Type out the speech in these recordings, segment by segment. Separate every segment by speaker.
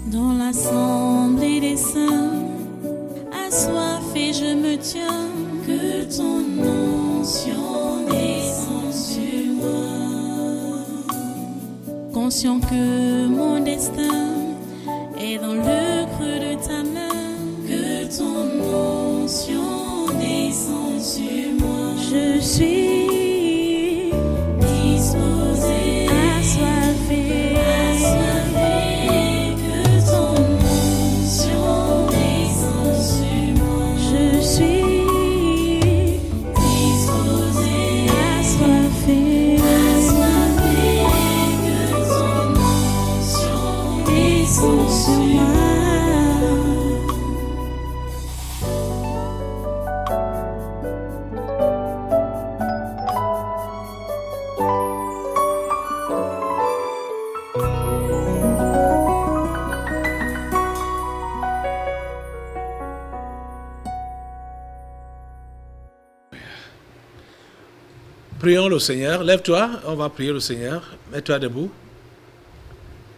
Speaker 1: Dans l'assemblée des saints, assoiffé je me tiens, que ton onction descende sur moi. Conscient que mon destin est dans le creux de ta main, que ton onction descende sur moi. Je suis disposé, assoiffé, que ton onction descende sur moi. Je suis disposé, assoiffé, que ton onction descende sur moi.
Speaker 2: Prions le Seigneur. Lève-toi, on va prier le Seigneur. Mets-toi debout.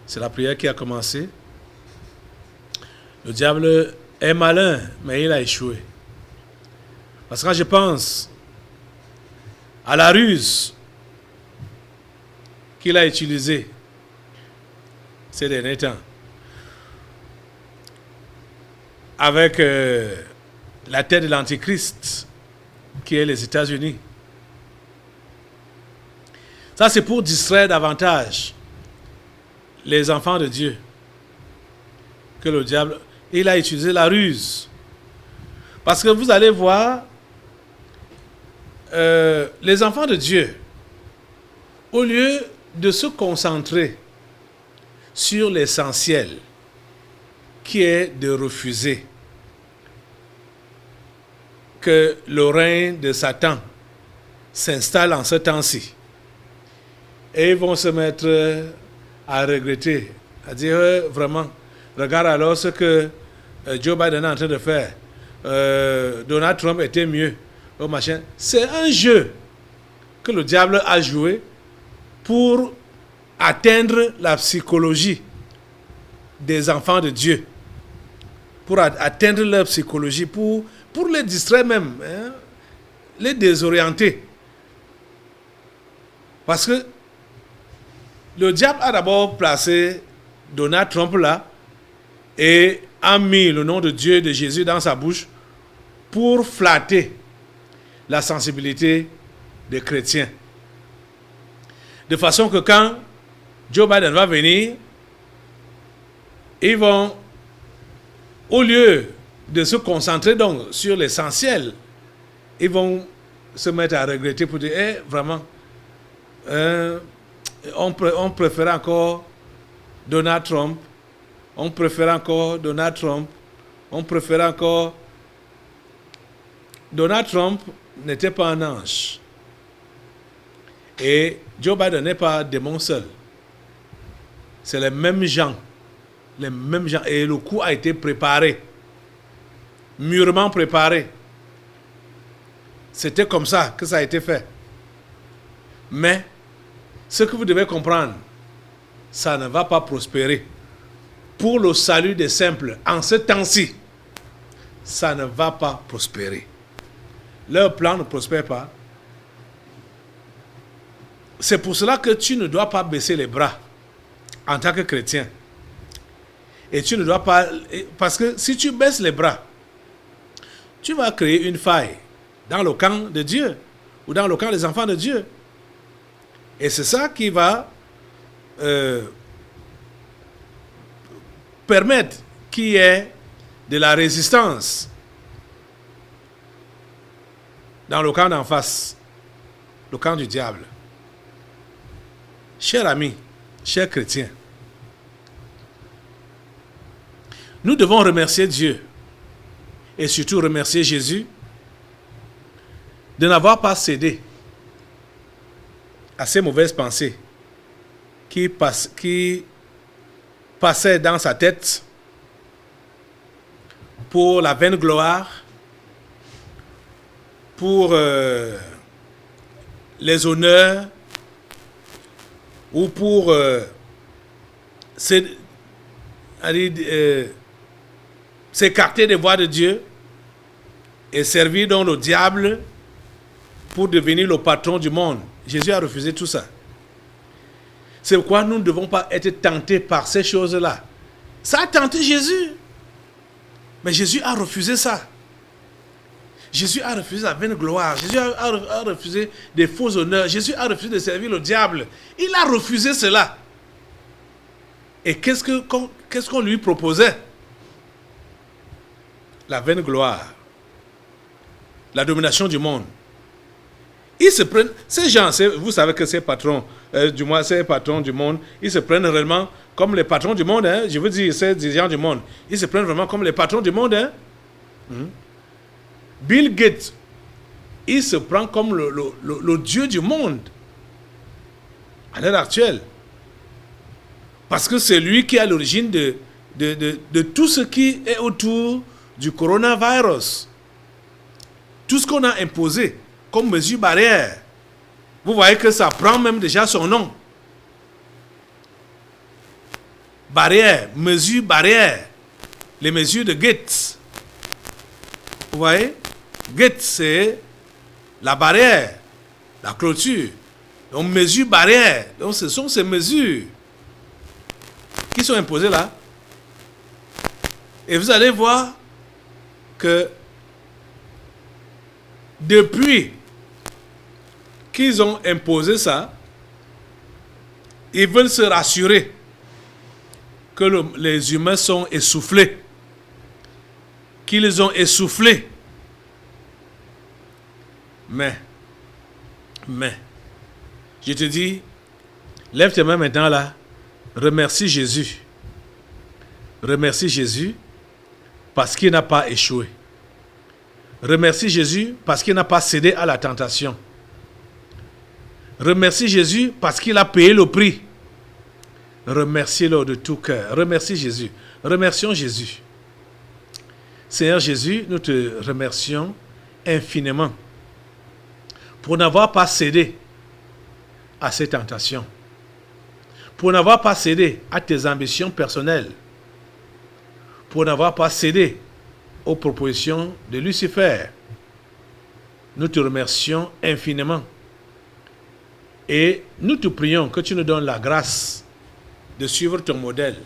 Speaker 2: C'est la prière qui a commencé. Le diable est malin, mais il a échoué. Parce que quand je pense à la ruse qu'il a utilisée ces derniers temps, avec la tête de l'Antichrist, qui est les États-Unis, ça, c'est pour distraire davantage les enfants de Dieu. Que le diable, il a utilisé la ruse. Parce que vous allez voir, les enfants de Dieu, au lieu de se concentrer sur l'essentiel, qui est de refuser que le règne de Satan s'installe en ce temps-ci, et ils vont se mettre à regretter, à dire vraiment, regarde alors ce que Joe Biden est en train de faire. Donald Trump était mieux. Oh, machin. C'est un jeu que le diable a joué pour atteindre la psychologie des enfants de Dieu. Pour atteindre leur psychologie, pour les distraire même, hein, les désorienter. Parce que le diable a d'abord placé Donald Trump là et a mis le nom de Dieu et de Jésus dans sa bouche pour flatter la sensibilité des chrétiens. De façon que quand Joe Biden va venir, ils vont, au lieu de se concentrer donc sur l'essentiel, ils vont se mettre à regretter pour dire, vraiment, on préfère encore Donald Trump, on préfère encore Donald Trump, on préfère encore... Donald Trump n'était pas un ange. Et Joe Biden n'est pas démon seul. C'est les mêmes gens. Les mêmes gens. Et le coup a été préparé. Mûrement préparé. C'était comme ça que ça a été fait. Mais ce que vous devez comprendre, ça ne va pas prospérer. Pour le salut des simples, en ce temps-ci, ça ne va pas prospérer. Leur plan ne prospère pas. C'est pour cela que tu ne dois pas baisser les bras en tant que chrétien. Et tu ne dois pas... Parce que si tu baisses les bras, tu vas créer une faille dans le camp de Dieu ou dans le camp des enfants de Dieu. Et c'est ça qui va permettre qu'il y ait de la résistance dans le camp d'en face, le camp du diable. Chers amis, chers chrétiens, nous devons remercier Dieu et surtout remercier Jésus de n'avoir pas cédé à ces mauvaises pensées qui passaient dans sa tête pour la vaine gloire, pour les honneurs ou pour s'écarter des voies de Dieu et servir donc le diable pour devenir le patron du monde. Jésus a refusé tout ça. C'est pourquoi nous ne devons pas être tentés par ces choses-là. Ça a tenté Jésus. Mais Jésus a refusé ça. Jésus a refusé la vaine gloire. Jésus a refusé des faux honneurs. Jésus a refusé de servir le diable. Il a refusé cela. Et qu'est-ce qu'on lui proposait? La vaine gloire. La domination du monde. Ils se prennent, ces gens, vous savez que ces patrons, du moins ces patrons du monde, ils se prennent réellement comme les patrons du monde, hein, je veux dire, ces dirigeants du monde, ils se prennent vraiment comme les patrons du monde. Hein. Bill Gates, il se prend comme le dieu du monde à l'heure actuelle. Parce que c'est lui qui est à l'origine de tout ce qui est autour du coronavirus. Tout ce qu'on a imposé comme mesure barrière. Vous voyez que ça prend même déjà son nom. Barrière, mesure barrière. Les mesures de Gates. Vous voyez? Gates, c'est la barrière, la clôture. Donc, mesure barrière. Donc, ce sont ces mesures qui sont imposées là. Et vous allez voir que depuis qu'ils ont imposé ça, ils veulent se rassurer que les humains sont essoufflés, qu'ils ont essoufflé. Mais, je te dis, lève tes mains maintenant là, remercie Jésus. Remercie Jésus parce qu'il n'a pas échoué. Remercie Jésus parce qu'il n'a pas cédé à la tentation. Remercie Jésus parce qu'il a payé le prix. Remerciez-le de tout cœur. Remercie Jésus. Remercions Jésus. Seigneur Jésus, nous te remercions infiniment pour n'avoir pas cédé à ces tentations, pour n'avoir pas cédé à tes ambitions personnelles, pour n'avoir pas cédé aux propositions de Lucifer. Nous te remercions infiniment. Et nous te prions que tu nous donnes la grâce de suivre ton modèle,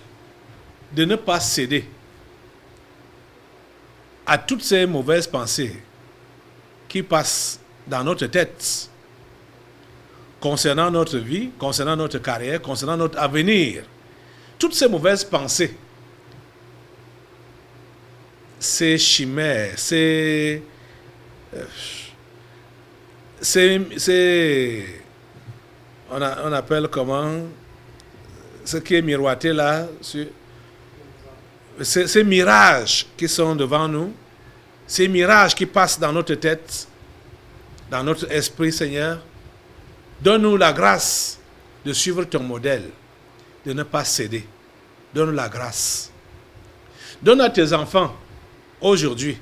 Speaker 2: de ne pas céder à toutes ces mauvaises pensées qui passent dans notre tête concernant notre vie, concernant notre carrière, concernant notre avenir. Toutes ces mauvaises pensées, ces chimères, on appelle comment, ce qui est miroité là, ces mirages qui sont devant nous, ces mirages qui passent dans notre tête, dans notre esprit, Seigneur, donne-nous la grâce de suivre ton modèle, de ne pas céder. Donne-nous la grâce. Donne à tes enfants, aujourd'hui,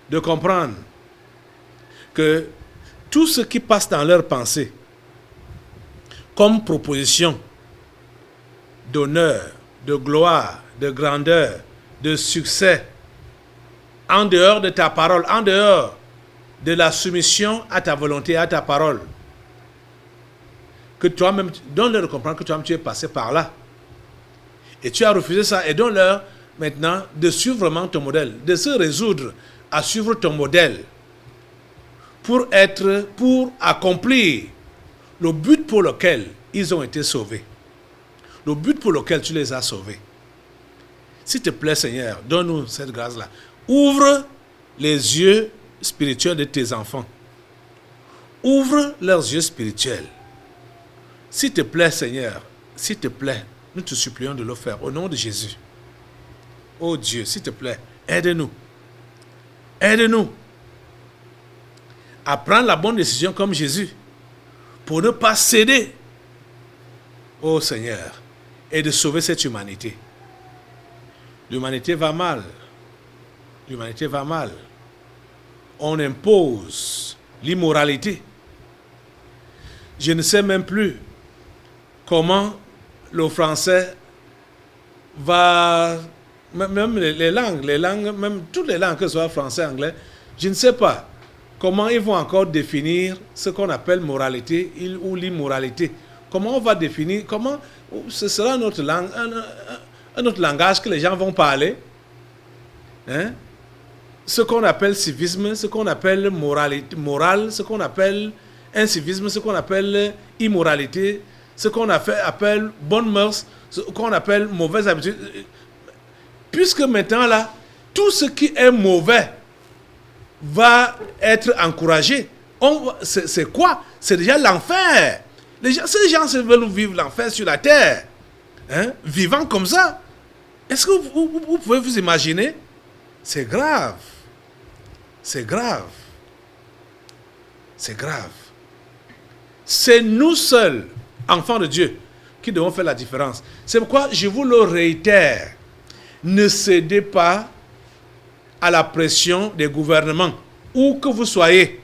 Speaker 2: de comprendre que tout ce qui passe dans leurs pensées, comme proposition d'honneur, de gloire, de grandeur, de succès, en dehors de ta parole, en dehors de la soumission à ta volonté, à ta parole, que toi-même, donne-leur de comprendre que toi-même tu es passé par là. Et tu as refusé ça, et donne-leur maintenant de suivre vraiment ton modèle, de se résoudre à suivre ton modèle pour accomplir le but pour lequel ils ont été sauvés. Le but pour lequel tu les as sauvés. S'il te plaît, Seigneur, donne-nous cette grâce-là. Ouvre les yeux spirituels de tes enfants. Ouvre leurs yeux spirituels. S'il te plaît, Seigneur, s'il te plaît, nous te supplions de le faire au nom de Jésus. Oh Dieu, s'il te plaît, aide-nous. Aide-nous à prendre la bonne décision comme Jésus pour ne pas céder, oh Seigneur, et de sauver cette humanité. L'humanité va mal. L'humanité va mal. On impose l'immoralité. Je ne sais même plus comment le français va, même les langues, même toutes les langues, que ce soit français, anglais, je ne sais pas comment ils vont encore définir ce qu'on appelle moralité ou l'immoralité. Comment on va définir, comment ce sera notre langue, un autre langage que les gens vont parler. Hein? Ce qu'on appelle civisme, ce qu'on appelle morale, ce qu'on appelle incivisme, ce qu'on appelle immoralité, ce qu'on appelle bonne mœurs, ce qu'on appelle mauvaise habitude. Puisque maintenant là, tout ce qui est mauvais va être encouragé. C'est quoi? C'est déjà l'enfer. Ces gens veulent vivre l'enfer sur la terre, hein? Vivant comme ça. Est-ce que vous pouvez vous imaginer? C'est grave. C'est grave. C'est grave. C'est nous seuls, enfants de Dieu, qui devons faire la différence. C'est pourquoi je vous le réitère. Ne cédez pas à la pression des gouvernements, où que vous soyez.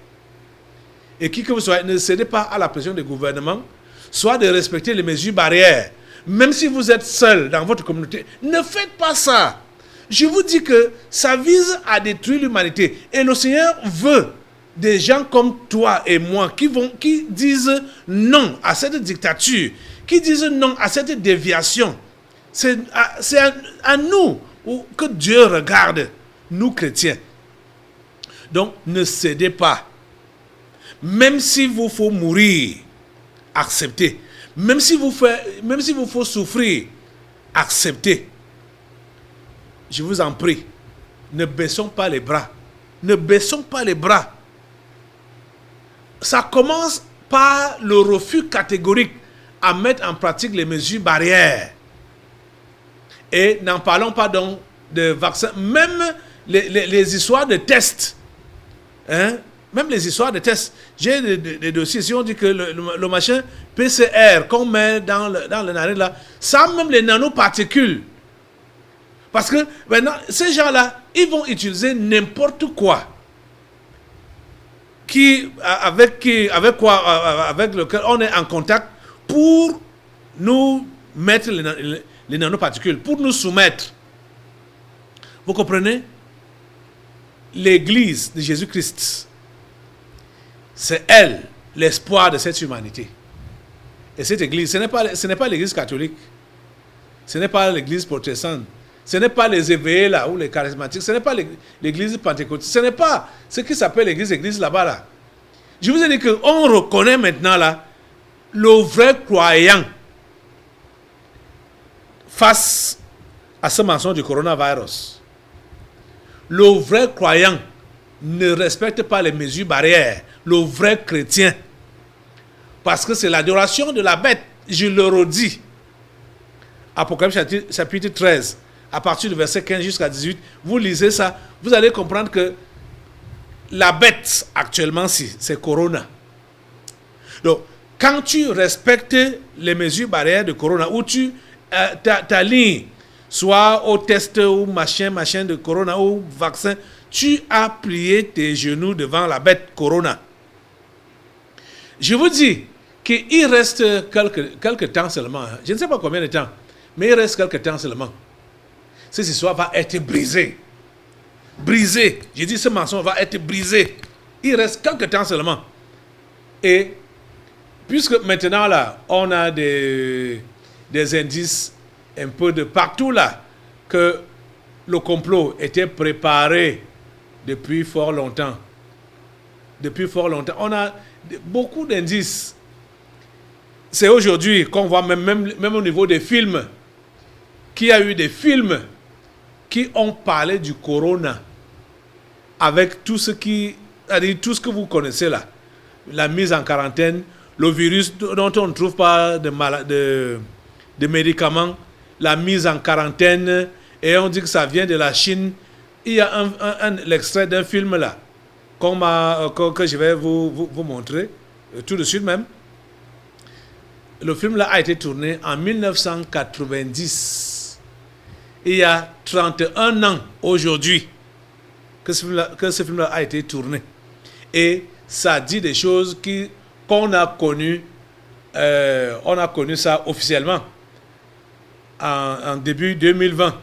Speaker 2: Et qui que vous soyez, ne cédez pas à la pression des gouvernements, soit de respecter les mesures barrières. Même si vous êtes seul dans votre communauté, ne faites pas ça. Je vous dis que ça vise à détruire l'humanité. Et le Seigneur veut des gens comme toi et moi qui disent non à cette dictature, qui disent non à cette déviation. C'est à nous que Dieu regarde, nous chrétiens. Donc, ne cédez pas. Même si vous faut mourir, acceptez. Même si vous faut souffrir, acceptez. Je vous en prie, ne baissons pas les bras. Ne baissons pas les bras. Ça commence par le refus catégorique à mettre en pratique les mesures barrières. Et n'en parlons pas donc de vaccins. Même les histoires de tests. Hein? Même les histoires de tests. J'ai des dossiers ici, on dit que le machin PCR qu'on met dans le narine là, ça même les nanoparticules. Parce que maintenant, ces gens-là, ils vont utiliser n'importe quoi avec lequel on est en contact pour nous mettre les nanoparticules, pour nous soumettre. Vous comprenez? L'Église de Jésus-Christ, c'est elle, l'espoir de cette humanité. Et cette Église, ce n'est pas l'Église catholique, ce n'est pas l'Église protestante, ce n'est pas les éveillés là, ou les charismatiques, ce n'est pas l'Église pentecôtiste, ce n'est pas ce qui s'appelle l'Église là-bas là. Je vous ai dit qu'on reconnaît maintenant là le vrai croyant face à ce mensonge du coronavirus. Le vrai croyant ne respecte pas les mesures barrières. Le vrai chrétien. Parce que c'est l'adoration de la bête. Je le redis. Apocalypse chapitre 13, à partir du verset 15 jusqu'à 18, vous lisez ça, vous allez comprendre que la bête actuellement, c'est Corona. Donc, quand tu respectes les mesures barrières de Corona, ou tu t'alignes soit au test ou machin de Corona ou vaccin, tu as plié tes genoux devant la bête Corona. Je vous dis qu'il reste quelques temps seulement. Hein. Je ne sais pas combien de temps, mais il reste quelques temps seulement. Cette histoire va être brisée. Brisée. J'ai dit ce mensonge va être brisé. Il reste quelques temps seulement. Et puisque maintenant là, on a des indices un peu de partout là, que le complot était préparé depuis fort longtemps. Depuis fort longtemps. On a beaucoup d'indices. C'est aujourd'hui qu'on voit même au niveau des films, qu'il y a eu des films qui ont parlé du corona avec tout ce que vous connaissez là. La mise en quarantaine, le virus dont on ne trouve pas de médicaments, la mise en quarantaine, et on dit que ça vient de la Chine. Il y a l'extrait d'un film là, que je vais vous montrer, tout de suite même. Le film là a été tourné en 1990. Il y a 31 ans aujourd'hui que ce film là a été tourné. Et ça dit des choses qu'on a connues, on a connu ça officiellement. en début 2020.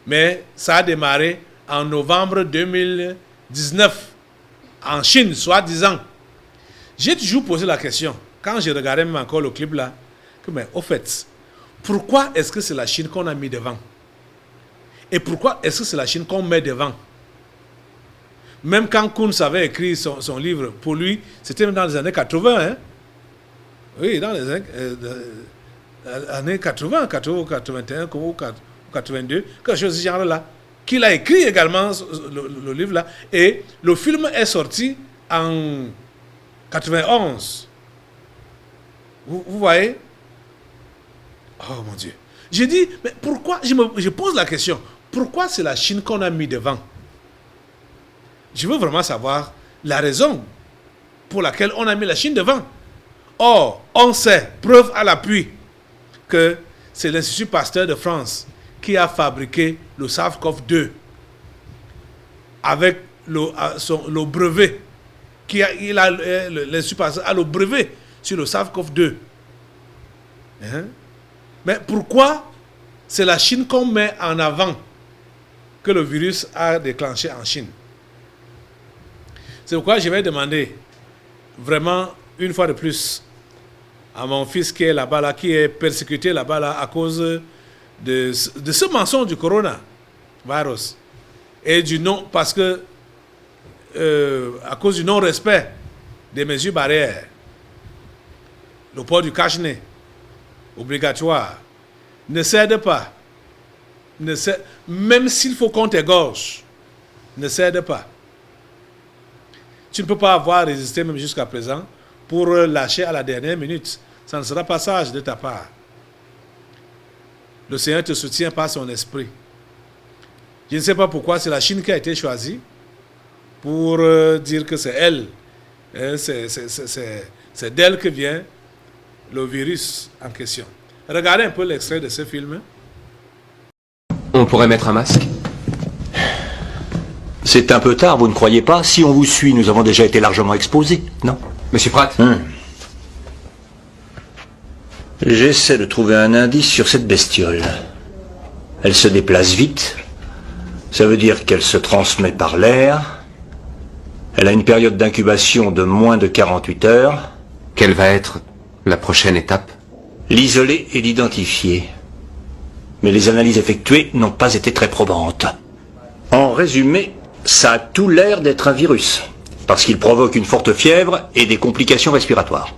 Speaker 2: Mais ça a démarré en novembre 2019 en Chine, soi-disant. J'ai toujours posé la question, quand je regardais même encore le clip là, que mais au fait, pourquoi est-ce que c'est la Chine qu'on a mis devant? Et pourquoi est-ce que c'est la Chine qu'on met devant? Même quand Koons avait écrit son livre, pour lui, c'était dans les années 80. Hein? Oui, dans les années 80, 81 ou 82, quelque chose de ce genre-là. Qu'il a écrit également le livre là. Et le film est sorti en 91. Vous voyez? Oh mon Dieu. J'ai dit, mais pourquoi? Je pose la question. Pourquoi c'est la Chine qu'on a mis devant? Je veux vraiment savoir la raison pour laquelle on a mis la Chine devant. Or, on sait, preuve à l'appui, que c'est l'Institut Pasteur de France qui a fabriqué le SARS-CoV-2 avec le brevet. L'Institut Pasteur a le brevet sur le SARS-CoV-2. Hein? Mais pourquoi c'est la Chine qu'on met en avant que le virus a déclenché en Chine? C'est pourquoi je vais demander vraiment une fois de plus à mon fils qui est là-bas, là, qui est persécuté là-bas là, à cause de ce mensonge du coronavirus. Et du non, parce que à cause du non-respect des mesures barrières, le port du cache-nez obligatoire, ne cède pas. Même s'il faut qu'on t'égorge, ne cède pas. Tu ne peux pas avoir résisté même jusqu'à présent pour lâcher à la dernière minute. Ça ne sera pas sage de ta part. Le Seigneur te soutient par son esprit. Je ne sais pas pourquoi c'est la Chine qui a été choisie pour dire que c'est elle. C'est d'elle que vient le virus en question. Regardez un peu l'extrait de ce film.
Speaker 3: On pourrait mettre un masque?
Speaker 4: C'est un peu tard, vous ne croyez pas? Si on vous suit, nous avons déjà été largement exposés, non?
Speaker 3: Monsieur Pratt?
Speaker 4: J'essaie de trouver un indice sur cette bestiole. Elle se déplace vite. Ça veut dire qu'elle se transmet par l'air. Elle a une période d'incubation de moins de 48 heures.
Speaker 3: Quelle va être la prochaine étape?
Speaker 4: L'isoler et l'identifier. Mais les analyses effectuées n'ont pas été très probantes. En résumé, ça a tout l'air d'être un virus, parce qu'il provoque une forte fièvre et des complications respiratoires.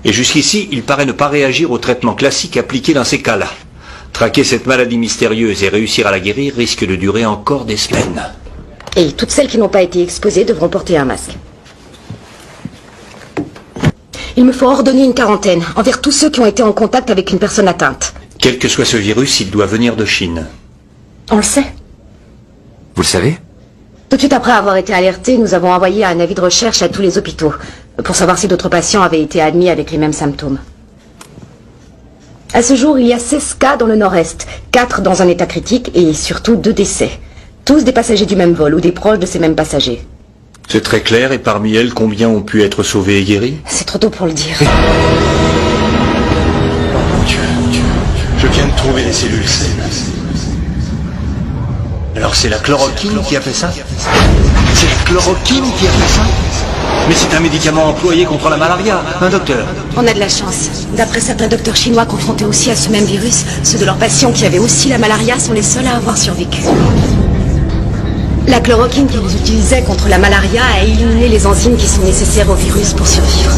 Speaker 4: Et jusqu'ici, il paraît ne pas réagir au traitement classique appliqué dans ces cas-là. Traquer cette maladie mystérieuse et réussir à la guérir risque de durer encore des semaines.
Speaker 5: Et toutes celles qui n'ont pas été exposées devront porter un masque. Il me faut ordonner une quarantaine envers tous ceux qui ont été en contact avec une personne atteinte.
Speaker 4: Quel que soit ce virus, il doit venir de Chine.
Speaker 5: On le sait.
Speaker 3: Vous le savez?
Speaker 5: Tout de suite après avoir été alertés, nous avons envoyé un avis de recherche à tous les hôpitaux pour savoir si d'autres patients avaient été admis avec les mêmes symptômes. À ce jour, il y a 16 cas dans le nord-est, 4 dans un état critique et surtout 2 décès. Tous des passagers du même vol ou des proches de ces mêmes passagers.
Speaker 4: C'est très clair, et parmi elles, combien ont pu être sauvés et guéris?
Speaker 5: C'est trop tôt pour le dire.
Speaker 4: Je viens de trouver les cellules saines. Alors c'est la chloroquine qui a fait ça? C'est la chloroquine qui a fait ça? Mais c'est un médicament employé contre la malaria, un docteur.
Speaker 5: On a de la chance. D'après certains docteurs chinois confrontés aussi à ce même virus, ceux de leurs patients qui avaient aussi la malaria sont les seuls à avoir survécu. La chloroquine qu'ils utilisaient contre la malaria a éliminé les enzymes qui sont nécessaires au virus pour survivre.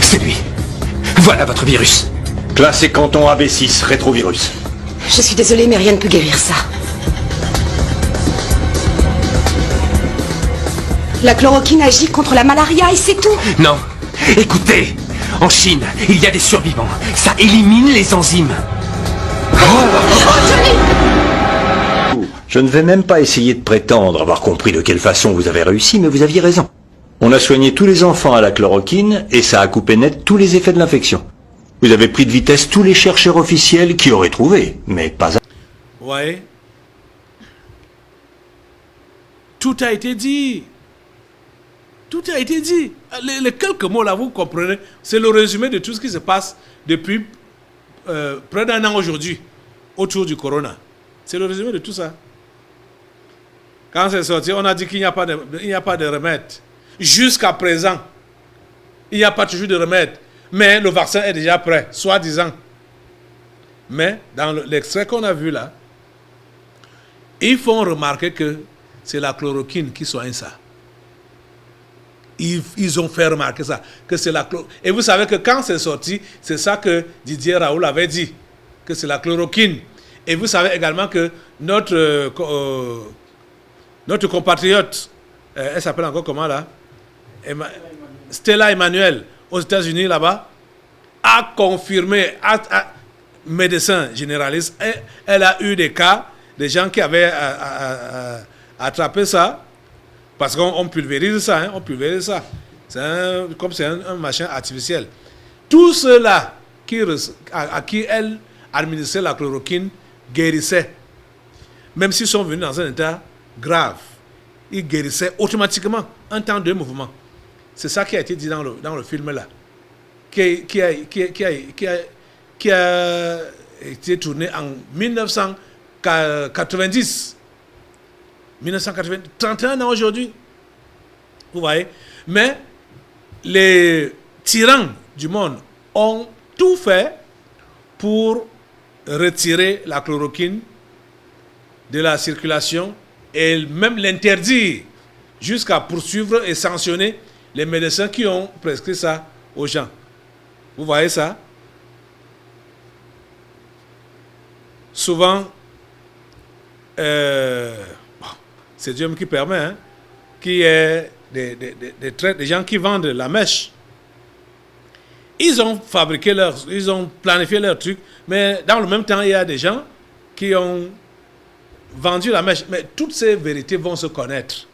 Speaker 3: C'est lui. Voilà votre virus.
Speaker 4: Classé canton AB6, rétrovirus.
Speaker 5: Je suis désolée, mais rien ne peut guérir ça. La chloroquine agit contre la malaria et c'est tout.
Speaker 3: Non. Écoutez, en Chine, il y a des survivants. Ça élimine les enzymes.
Speaker 4: Je ne vais même pas essayer de prétendre avoir compris de quelle façon vous avez réussi, mais vous aviez raison. On a soigné tous les enfants à la chloroquine et ça a coupé net tous les effets de l'infection. Vous avez pris de vitesse tous les chercheurs officiels qui auraient trouvé, mais pas à...
Speaker 2: Ouais. Tout a été dit. Tout a été dit. Les quelques mots là, vous comprenez, c'est le résumé de tout ce qui se passe depuis près d'un an aujourd'hui autour du corona. C'est le résumé de tout ça. Quand c'est sorti, on a dit qu'il n'y a pas de remède. Jusqu'à présent, il n'y a pas toujours de remède. Mais le vaccin est déjà prêt, soi-disant. Mais dans l'extrait qu'on a vu là, ils font remarquer que c'est la chloroquine qui soigne ça. Ils ont fait remarquer ça, que c'est la chloroquine. Et vous savez que quand c'est sorti, c'est ça que Didier Raoult avait dit, que c'est la chloroquine. Et vous savez également que notre compatriote, elle s'appelle encore comment là, Stella Emmanuel, aux États-Unis là-bas, a confirmé, médecin généraliste, elle a eu des cas, des gens qui avaient attrapé ça, parce qu'on pulvérise ça, on pulvérise ça. Comme c'est un machin artificiel. Tous ceux-là à qui elle administrait la chloroquine guérissaient. Même s'ils sont venus dans un état grave, ils guérissaient automatiquement, un temps de mouvement. C'est ça qui a été dit dans le film là, qui a été tourné en 1990. 31 ans aujourd'hui. Vous voyez? Mais les tyrans du monde ont tout fait pour retirer la chloroquine de la circulation et même l'interdire, jusqu'à poursuivre et sanctionner les médecins qui ont prescrit ça aux gens. Vous voyez ça? Souvent, c'est Dieu qui permet, hein, qu'il y ait des gens qui vendent la mèche. Ils ont ils ont planifié leur truc, mais dans le même temps, il y a des gens qui ont vendu la mèche. Mais toutes ces vérités vont se connaître.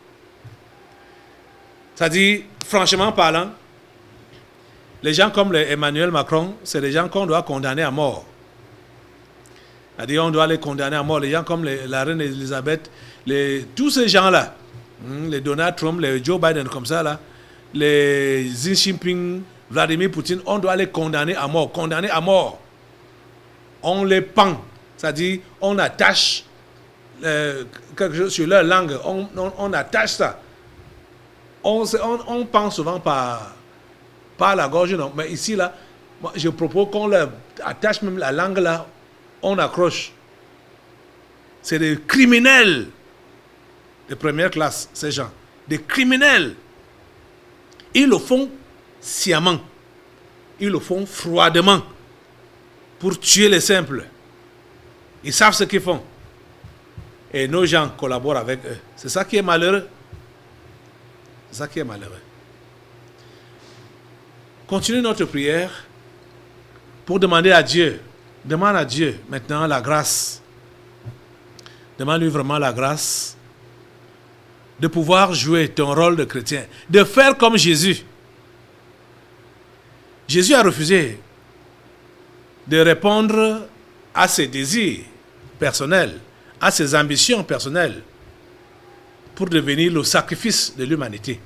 Speaker 2: C'est-à-dire, franchement parlant, les gens comme Emmanuel Macron, c'est des gens qu'on doit condamner à mort. C'est-à-dire, on doit les condamner à mort. Les gens comme la reine Elisabeth, tous ces gens-là, les Donald Trump, les Joe Biden comme ça, là, les Xi Jinping, Vladimir Poutine, on doit les condamner à mort. Condamner à mort. On les pend. C'est-à-dire, on attache quelque chose sur leur langue. On attache ça. On pense souvent par la gorge, non. Mais ici, là, moi, je propose qu'on leur attache même la langue, là, on accroche. C'est des criminels de première classe, ces gens. Des criminels. Ils le font sciemment. Ils le font froidement pour tuer les simples. Ils savent ce qu'ils font. Et nos gens collaborent avec eux. C'est ça qui est malheureux. C'est ça qui est malheureux. Continuez notre prière pour demander à Dieu. Demande à Dieu maintenant la grâce. Demande-lui vraiment la grâce de pouvoir jouer ton rôle de chrétien. De faire comme Jésus. Jésus a refusé de répondre à ses désirs personnels, à ses ambitions personnelles, pour devenir le sacrifice de l'humanité.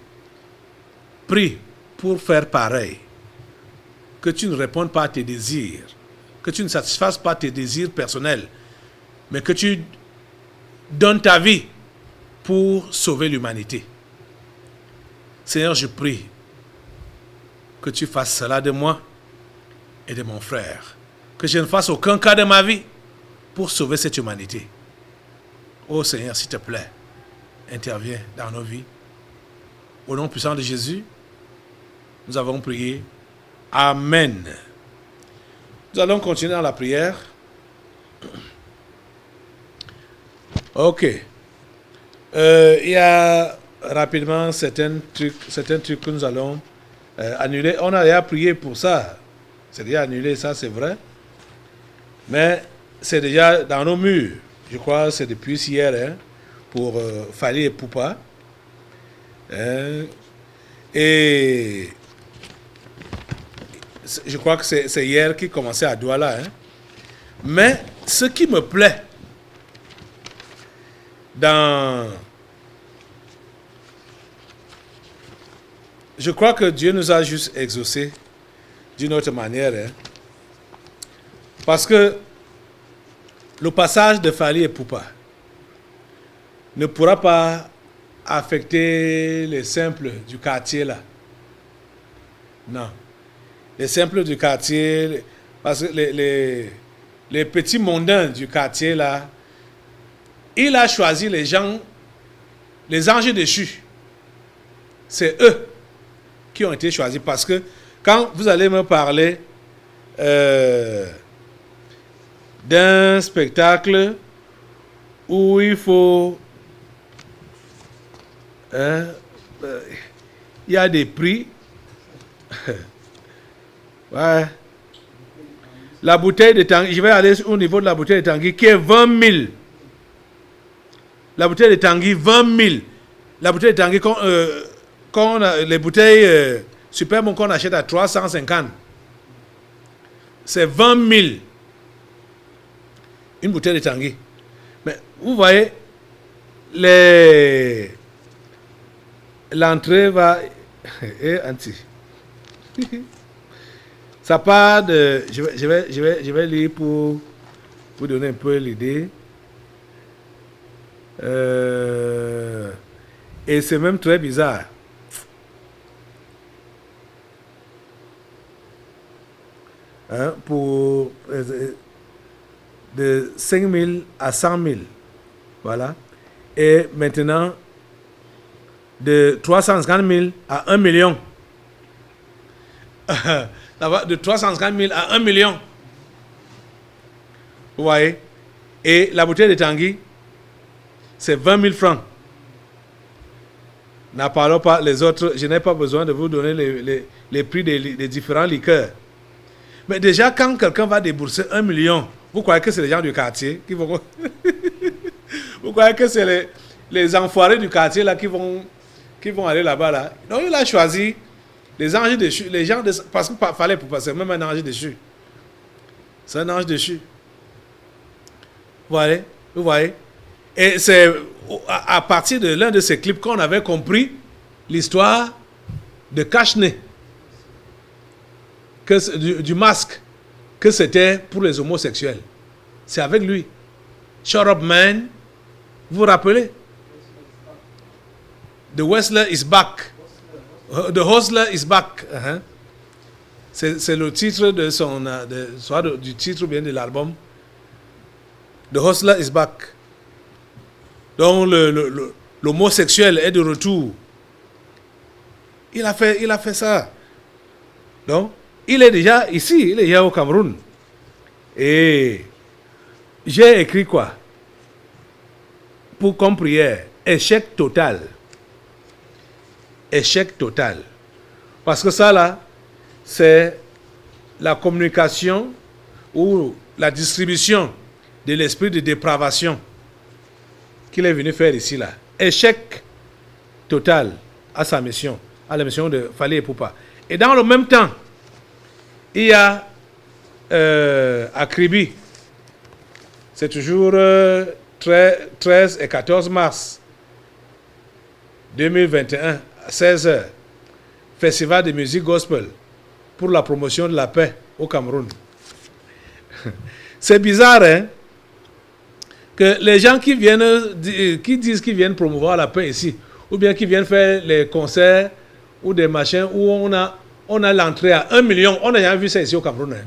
Speaker 2: Prie pour faire pareil. Que tu ne répondes pas à tes désirs, que tu ne satisfasses pas tes désirs personnels, mais que tu donnes ta vie pour sauver l'humanité. Seigneur, je prie que tu fasses cela de moi et de mon frère. Que je ne fasse aucun cas de ma vie pour sauver cette humanité. Oh Seigneur, s'il te plaît, interviens dans nos vies. Au nom puissant de Jésus, nous avons prié. Amen. Nous allons continuer dans la prière. Ok. Il y a rapidement certains trucs que nous allons annuler. On a déjà prié pour ça. C'est déjà annulé, ça c'est vrai. Mais c'est déjà dans nos murs. Je crois que c'est depuis hier, hein, pour Fali et Poupa. Et je crois que c'est hier qui commençait à Douala. Hein. Mais ce qui me plaît je crois que Dieu nous a juste exaucés d'une autre manière. Hein. Parce que le passage de Fally Ipupa ne pourra pas affecter les simples du quartier là. Non. Les simples du quartier, parce que les petits mondains du quartier là, il a choisi les gens, les anges déchus. C'est eux qui ont été choisis. Parce que quand vous allez me parler d'un spectacle où il faut... il y a des prix. Ouais. La bouteille de Tanguy, je vais aller au niveau de la bouteille de Tanguy qui est 20 000. La bouteille de Tanguy, 20 000. La bouteille de Tanguy, les bouteilles Superbe qu'on achète à 350. C'est 20 000. Une bouteille de Tanguy. Mais vous voyez, l'entrée va... anti. Ça part de... Je vais lire pour vous donner un peu l'idée. Et c'est même très bizarre. Hein, pour de 5 000 à 100 000. Voilà. Et maintenant, de 350 000 à 1 million. De 350 000 à 1 million. Vous voyez? Et la bouteille de Tanguy, c'est 20 000 francs. N'en parlons pas les autres. Je n'ai pas besoin de vous donner les prix des différents liqueurs. Mais déjà, quand quelqu'un va débourser 1 million, vous croyez que c'est les gens du quartier qui vont... Vous croyez que c'est les enfoirés du quartier là qui vont aller là-bas là. Donc il a choisi les anges déchus, les gens de... Parce qu'il fallait pour passer, même un ange déchu. C'est un ange déchu. Vous voyez. Et c'est à partir de l'un de ces clips qu'on avait compris l'histoire de Cache-nez. Du masque, que c'était pour les homosexuels. C'est avec lui. Shut up, man. Vous vous rappelez? The Wrestler is back. The Hustler is back. C'est le titre de soit du titre ou bien de l'album. The Hustler is back. Donc l'homosexuel est de retour. Il a fait ça. Donc, il est déjà ici, il est déjà au Cameroun. Et j'ai écrit quoi? Comme prière, échec total. Échec total. Parce que ça là, c'est la communication ou la distribution de l'esprit de dépravation qu'il est venu faire ici là. Échec total à sa mission, à la mission de Fally Ipupa. Et dans le même temps, il y a à Kribi, c'est toujours 13 et 14 mars 2021, à 16h, Festival de musique gospel pour la promotion de la paix au Cameroun. C'est bizarre, hein, que les gens qui disent qu'ils viennent promouvoir la paix ici, ou bien qui viennent faire les concerts ou des machins où on a l'entrée à 1 million. On n'a jamais vu ça ici au Cameroun. Hein.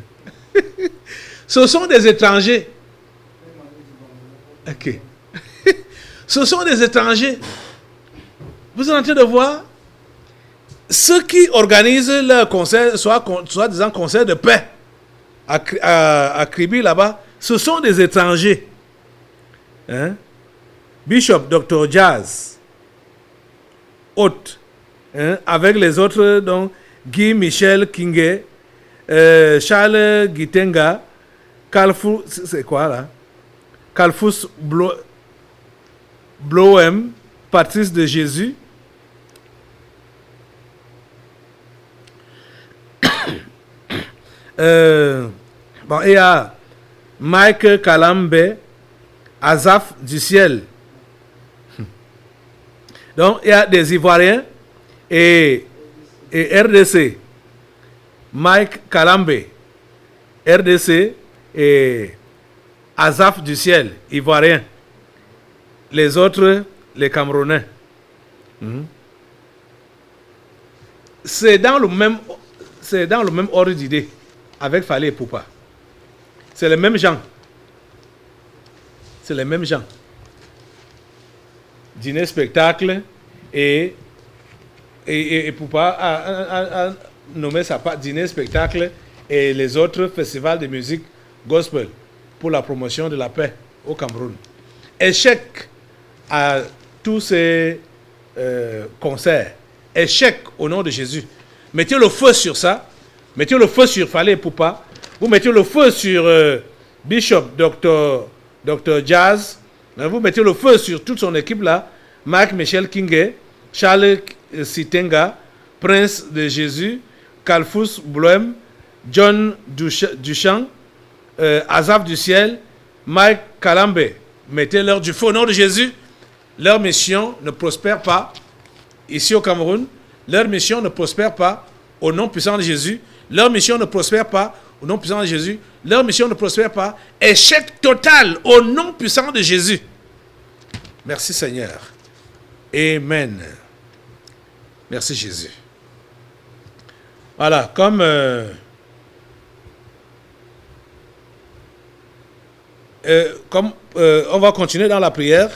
Speaker 2: Ce sont des étrangers. Ok. Ce sont des étrangers. Vous êtes en train de voir ceux qui organisent leurs concerts, soit disant concerts de paix à Kribi là-bas, ce sont des étrangers. Hein? Bishop Dr. Jazz, hôte, hein? Avec les autres, donc Guy Michel Kingé, Charles Gitenga, Calfous, c'est quoi là? Calfous Bloem, Patrice de Jésus. Bon, il y a Mike Kalambe, Azaf du ciel. Donc, il y a des Ivoiriens et et RDC, Mike Kalambe, RDC et Azaf du ciel, ivoirien. Les autres, les Camerounais. C'est dans le même ordre d'idée avec Fally Ipupa. C'est les mêmes gens. C'est les mêmes gens. Dîner spectacle et Ipupa a nommé ça pas dîner spectacle et les autres festivals de musique gospel pour la promotion de la paix au Cameroun. Échec à tous ces concerts. Échec au nom de Jésus. Mettez le feu sur ça. Mettez le feu sur Fally Ipupa. Vous mettez le feu sur Bishop, Dr. Jazz. Vous mettez le feu sur toute son équipe là. Marc Michel Kingé, Charles Sitenga, Prince de Jésus, Kalfous Bloem, John Duchamp, Azaf du ciel, Mike Kalambe. Mettez-leur du feu au nom de Jésus. Leur mission ne prospère pas ici au Cameroun. Leur mission ne prospère pas au nom puissant de Jésus. Leur mission ne prospère pas au nom puissant de Jésus. Leur mission ne prospère pas. Échec total au nom puissant de Jésus. Merci Seigneur. Amen. Merci Jésus. Voilà, comme on va continuer dans la prière.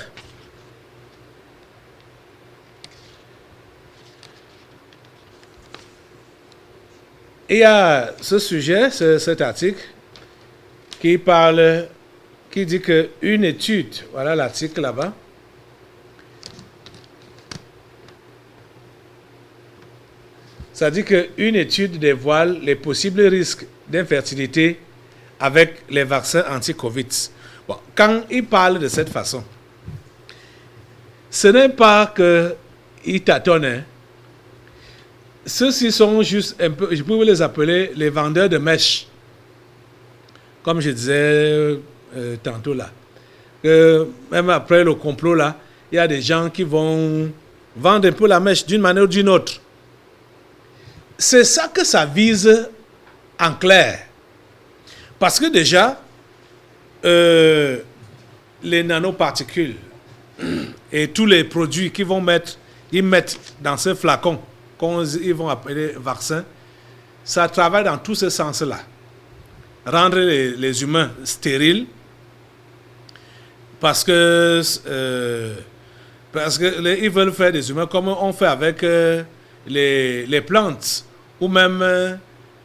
Speaker 2: Il y a ce sujet, cet article, qui dit qu'une étude, voilà l'article là-bas, ça dit qu'une étude dévoile les possibles risques d'infertilité avec les vaccins anti-Covid. Bon, quand il parle de cette façon, ce n'est pas qu'il tâtonne, hein. Ceux-ci sont juste un peu, je peux les appeler les vendeurs de mèches. Comme je disais tantôt là. Même après le complot là, il y a des gens qui vont vendre un peu la mèche d'une manière ou d'une autre. C'est ça que ça vise en clair. Parce que déjà, les nanoparticules et tous les produits qu'ils mettent dans ce flacon, qu'ils vont appeler vaccin, ça travaille dans tout ce sens-là. Rendre les humains stériles, parce que ils veulent faire des humains comme on fait avec les plantes, ou même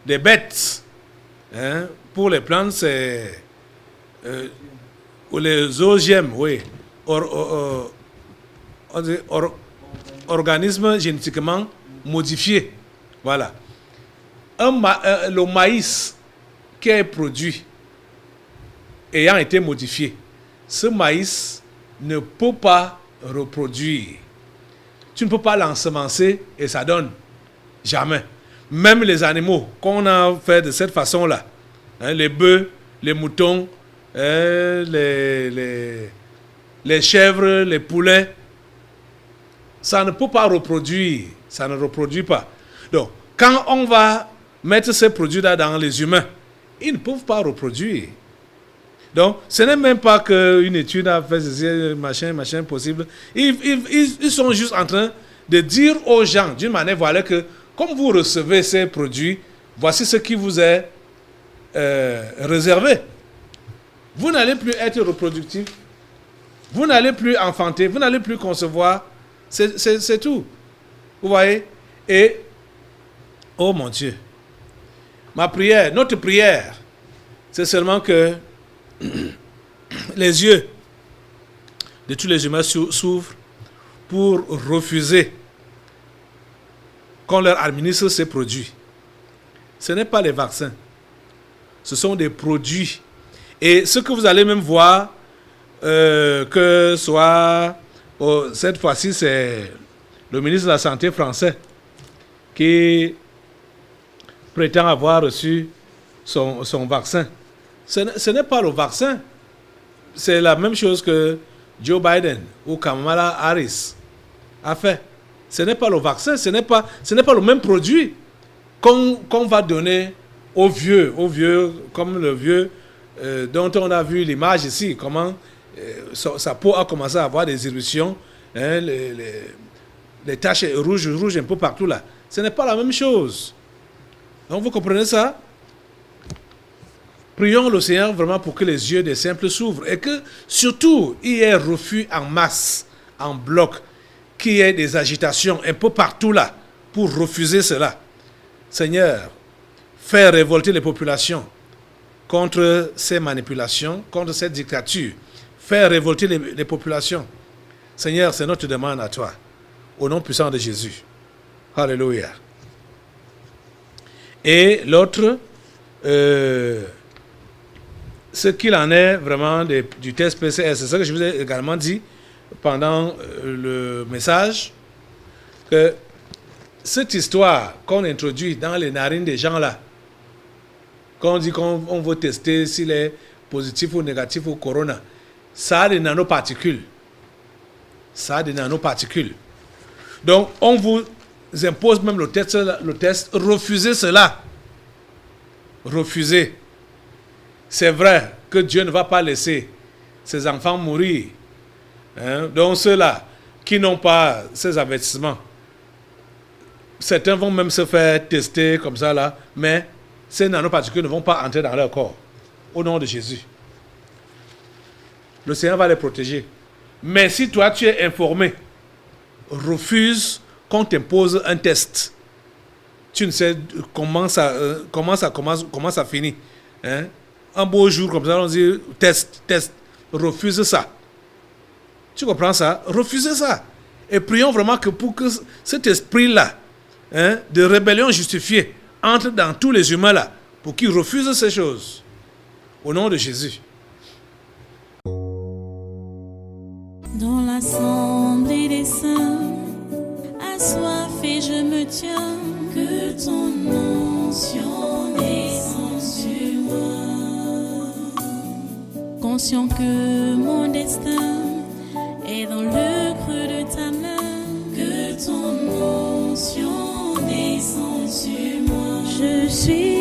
Speaker 2: des bêtes. Hein? Pour les plantes, c'est ou les OGM, oui. Organismes génétiquement modifiés. Voilà. Le maïs qui est produit ayant été modifié, ce maïs ne peut pas reproduire. Tu ne peux pas l'ensemencer et ça donne. Jamais. Même les animaux qu'on a fait de cette façon-là, hein, les bœufs, les moutons, les chèvres, les poulets, ça ne peut pas reproduire. Ça ne reproduit pas. Donc, quand on va mettre ces produits-là dans les humains, ils ne peuvent pas reproduire. Donc, ce n'est même pas qu'une étude a fait ceci, machin possible. Ils sont juste en train de dire aux gens, d'une manière, voilà que, comme vous recevez ces produits, voici ce qui vous est réservé. Vous n'allez plus être reproductif. Vous n'allez plus enfanter. Vous n'allez plus concevoir. C'est tout. Vous voyez? Et, oh mon Dieu, ma prière, notre prière, c'est seulement que les yeux de tous les humains s'ouvrent pour refuser qu'on leur administre ces produits. Ce n'est pas les vaccins. Ce sont des produits. Et ce que vous allez même voir, que soit, cette fois-ci, c'est le ministre de la Santé français qui prétend avoir reçu son vaccin. Ce n'est pas le vaccin. C'est la même chose que Joe Biden ou Kamala Harris a fait. Ce n'est pas le vaccin, ce n'est pas le même produit qu'on va donner aux vieux, comme le vieux dont on a vu l'image ici, comment sa peau a commencé à avoir des éruptions, hein, les taches rouges un peu partout là. Ce n'est pas la même chose. Donc vous comprenez ça? Prions le Seigneur vraiment pour que les yeux des simples s'ouvrent et que surtout il y ait refus en masse, en bloc, qu'il y ait des agitations un peu partout là pour refuser cela. Seigneur, fais révolter les populations contre ces manipulations, contre cette dictature. Fais révolter les populations. Seigneur, c'est notre demande à toi. Au nom puissant de Jésus. Alléluia. Et l'autre, ce qu'il en est vraiment du test PCR, c'est ce que je vous ai également dit pendant le message, que cette histoire qu'on introduit dans les narines des gens là, quand on dit qu'on veut tester s'il est positif ou négatif au corona, ça a des nanoparticules. Ça a des nanoparticules. Donc, on vous impose même le test, refusez cela. Refusez. C'est vrai que Dieu ne va pas laisser ses enfants mourir. Hein? Donc, ceux-là qui n'ont pas ces avertissements, certains vont même se faire tester comme ça là, mais ces nanoparticules ne vont pas entrer dans leur corps. Au nom de Jésus. Le Seigneur va les protéger. Mais si toi tu es informé, refuse qu'on t'impose un test. Tu ne sais comment ça finit. Hein? Un beau jour comme ça, on dit test, refuse ça. Tu comprends ça? Refusez ça. Et prions vraiment que pour que cet esprit-là, hein, de rébellion justifiée entre dans tous les humains là, pour qu'ils refusent ces choses. Au nom de Jésus.
Speaker 1: Dans l'assemblée des saints, assoiffé je me tiens, que ton onction descende sur moi. Conscient que mon destin est dans le creux de ta main, que ton onction descende sur moi. Je suis